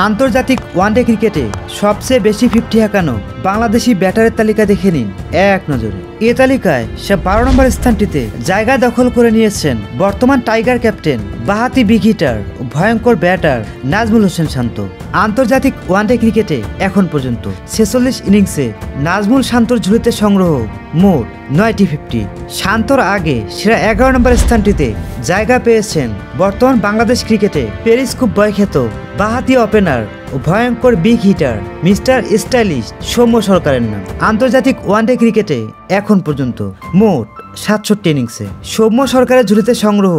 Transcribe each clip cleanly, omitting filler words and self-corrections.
আন্তর্জাতিক ওয়ানডে ক্রিকেটে সবচেয়ে বেশি 50 হাঁকানো বাংলাদেশি ব্যাটারের তালিকা দেখে নিন এক নজরে। এ তালিকায় সে 12 নম্বর স্থানটিতে জায়গা দখল করে নিয়েছেন বর্তমান টাইগার ক্যাপ্টেন, বাঁহাতি বিগ হিটার ও ভয়ঙ্কর ব্যাটার নাজমুল হোসেন শান্ত। আন্তর্জাতিক ওয়ানডে ক্রিকেটে এখন পর্যন্ত 46 ইনিংসে নাজমুল শান্তর ঝুলিতে সংগ্রহ মোট 9টি 50। শান্তর আগে সেরা 11 নম্বর স্থানটিতে জায়গা পেয়েছেন বর্তমান বাংলাদেশ ক্রিকেটে পেরিস্কোপ বয়খ্যাত বাঁহাতি ওপেনার ও ভয়ঙ্কর big hitter mister stylish Soumya সরকারের নাম। আন্তর্জাতিক ওয়ানডে ক্রিকেটে এখন পর্যন্ত মোট 67 ইনিংসে সৌম্য সরকারের ঝুলিতে সংগ্রহ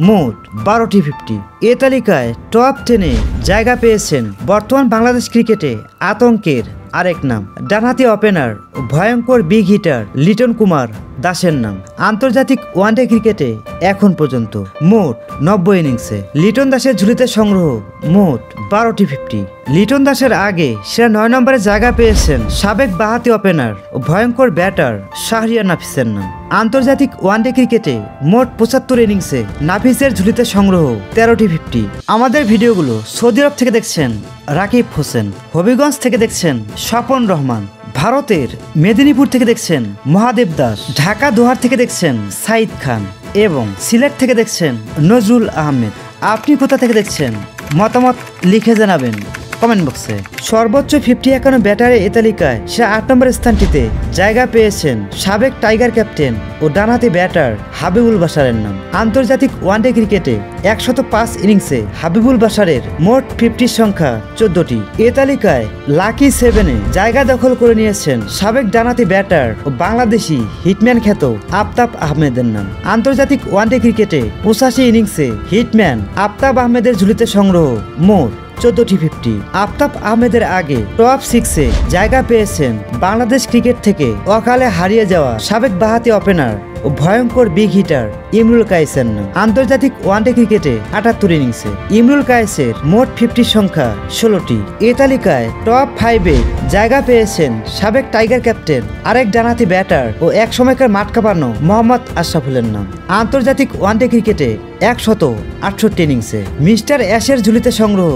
মোট 12টি 50। এ তালিকায় টপ 10-এ জায়গা পেয়েছেন বর্তমান বাংলাদেশ ক্রিকেটে আতঙ্কের আরেক নাম, ডানহাতি ওপেনার ও ভয়ঙ্কর বিগ হিটার লিটন কুমার দাসের নাম। আন্তর্জাতিক ওয়ানডে ক্রিকেটে এখন পর্যন্ত মোট 90 ইনিংসে লিটন দাসের ঝুলিতে সংগ্রহ মোট 12টি 50। লিটন দাসের আগে সেরা 9 নম্বরে জায়গা পেয়েছেন সাবেক বাঁহাতি ওপেনার ও ভয়ঙ্কর ব্যাটার শাহরিয়ার নাফিসের নাম। আন্তর্জাতিক ওয়ানডে ক্রিকেটে মোট 75 ইনিংসে নাফিসের ঝুলিতে সংগ্রহ 13টি 50। আমাদের ভিডিওগুলো সৌদি আরব থেকে দেখছেন রাকিব হোসেন, হবিগঞ্জ থেকে দেখছেন স্বপন রহমান, ভারতের মেদিনীপুর থেকে দেখছেন মহাদেব দাস, ঢাকা দোহার থেকে দেখছেন সাইদ খান এবং সিলেট থেকে দেখছেন নজরুল আহমেদ। আপনি কোথা থেকে দেখছেন মতামত লিখে জানাবেন কমেন্ট বক্সে। সর্বোচ্চ 50 হাঁকানো ব্যাটারে এ তালিকায় সে 8 নম্বর স্থানটিতে জায়গা পেয়েছেন সাবেক টাইগার ক্যাপ্টেন ও ডানহাতি ব্যাটার হাবিবুল বাশারের নাম। আন্তর্জাতিক ওয়ানডে ক্রিকেটে 105 ইনিংসে হাবিবুল বাশারের মোট 50 সংখ্যা 14টি। এ তালিকায় লাকি 7-এ জায়গা দখল করে নিয়েছেন সাবেক ডানহাতি ব্যাটার ও বাংলাদেশি হিটম্যান খ্যাত আফতাব আহমেদের নাম। আন্তর্জাতিক ওয়ানডে ক্রিকেটে 85 ইনিংসে হিটম্যান আফতাব আহমেদের ঝুলিতে সংগ্রহ মোট 14টি 50। আফতাব আহমেদের আগে টপ 6-এ জায়গা পেয়েছেন বাংলাদেশ ক্রিকেট থেকে অকালে হারিয়ে যাওয়া সাবেক বাঁহাতি ওপেনার ও ভয়ঙ্কর বিগ হিটার ইমরুল কায়েসের নাম। আন্তর্জাতিক ওয়ানডে ক্রিকেটে 78 ইনিংসে ইমরুল কায়েসের মোট 50 সংখ্যা 16টি। এ তালিকায় টপ 5-এ জায়গা পেয়েছেন সাবেক টাইগার ক্যাপ্টেন, আরেক ডানহাতি ব্যাটার ও এক সময়কার মাঠ কাঁপানো মোহাম্মদ আশরাফুলের নাম। আন্তর্জাতিক ওয়ানডে ক্রিকেটে 168 ইনিংসে মিস্টার অ্যাশের ঝুলিতে সংগ্রহ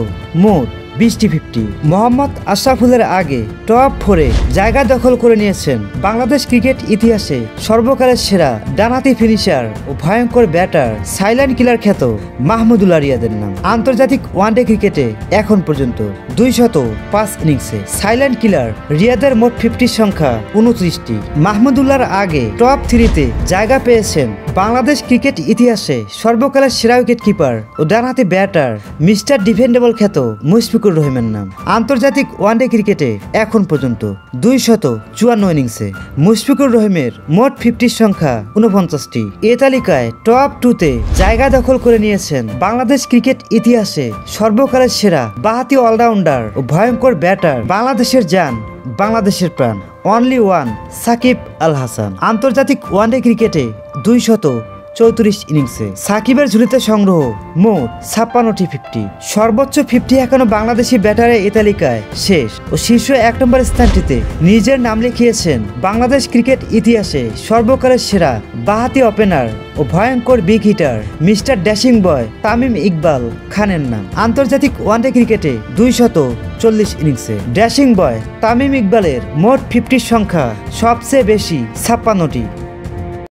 মোট 20টি 50। মোহাম্মদ আশরাফুলের আগে টপ 4-এ জায়গা দখল করে নিয়েছেন বাংলাদেশ ক্রিকেট ইতিহাসে সর্বকালের সেরা ডানহাতি ফিনিশার ও ভয়ঙ্কর ব্যাটার সাইলেন্ট কিলার খ্যাত মাহমুদুল্লাহ রিয়াদের নাম। আন্তর্জাতিক ওয়ানডে ক্রিকেটে এখন পর্যন্ত 205 ইনিংসে সাইলেন্ট কিলার রিয়াদের মোট 50 সংখ্যা 29টি। মাহমুদুল্লাহর আগে টপ 3-তে জায়গা পেয়েছেন বাংলাদেশ ক্রিকেট ইতিহাসে সর্বকালের সেরা উইকেট কিপার ও ডানহাতি ব্যাটার মিস্টার ডিফেন্ডেবল খ্যাত মুশফিকুর রহিমের নাম। আন্তর্জাতিক ওয়ানডে ক্রিকেটে এখন পর্যন্ত 254 ইনিংসে মুশফিকুর রহিমের মোট 50 সংখ্যা 49টি। এ তালিকায় টপ 2-তে জায়গা দখল করে নিয়েছেন বাংলাদেশ ক্রিকেট ইতিহাসে সর্বকালের সেরা বাঁহাতি অলরাউন্ডার ও ভয়ঙ্কর ব্যাটার বাংলাদেশের জান, বাংলাদেশের প্রাণ, অনলি ওয়ান সাকিব আল হাসান। আন্তর্জাতিক ওয়ানডে ক্রিকেটে 234 ইনিংসে সাকিবের ঝুলিতে সংগ্রহ মোট 56টি 50। সর্বোচ্চ 50 হাঁকানো বাংলাদেশি ব্যাটারে এ তালিকায় শেষ ও শীর্ষ 1 নম্বর স্থানটিতে নিজের নাম লিখিয়েছেন বাংলাদেশ ক্রিকেট ইতিহাসে সর্বকালের সেরা বাঁহাতি ওপেনার ও ভয়ঙ্কর বিগ হিটার মিস্টার ড্যাশিং বয় তামিম ইকবাল খানের নাম। আন্তর্জাতিক ওয়ানডে ক্রিকেটে 240 ইনিংসে ড্যাশিং বয় তামিম ইকবালের মোট 50 সংখ্যা সবচেয়ে বেশি 56টি।